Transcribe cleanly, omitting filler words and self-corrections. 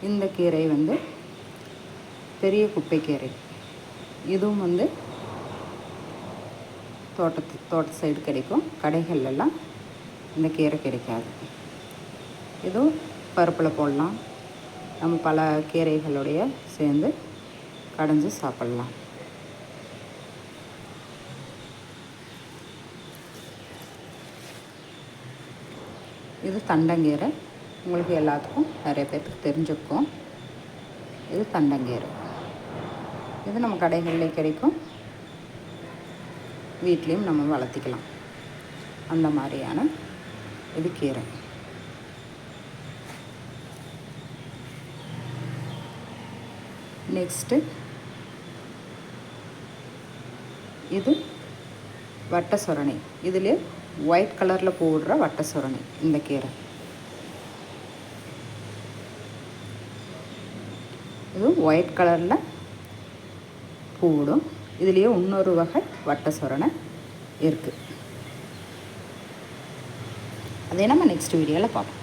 இந்த கீரை வந்து பெரிய குப்பைக்கீரை. இதுவும் வந்து தோட்ட சைடு கிடைக்கும். கடைகள்லாம் இந்த கீரை கிடைக்காது. இதுவும் பருப்பில் போடலாம். நம்ம பல கீரைகளுடைய சேர்ந்து கடைஞ்சி சாப்பிட்லாம். இது தண்டங்கீரை. உங்களுக்கு எல்லாத்துக்கும் நிறைய பேருக்கு தெரிஞ்சிருக்கும். இது தண்டங்கீரை. இது நம்ம கடைகளில் கிடைக்கும். வீட்லேயும் நம்ம வளர்த்திக்கலாம். அந்த மாதிரியான இது கீரை. நெக்ஸ்ட்டு இது வட்டை சொரணை. இதில் ஒயிட் கலரில் போடுற வட்டை சொரணை இந்த கீரை. இது ஒயிட் கலரில் பூடும். இதுலேயே இன்னொரு வகை வட்டை சொரணை இருக்குது. அதே நம்ம நெக்ஸ்ட் வீடியோவில் பார்ப்போம்.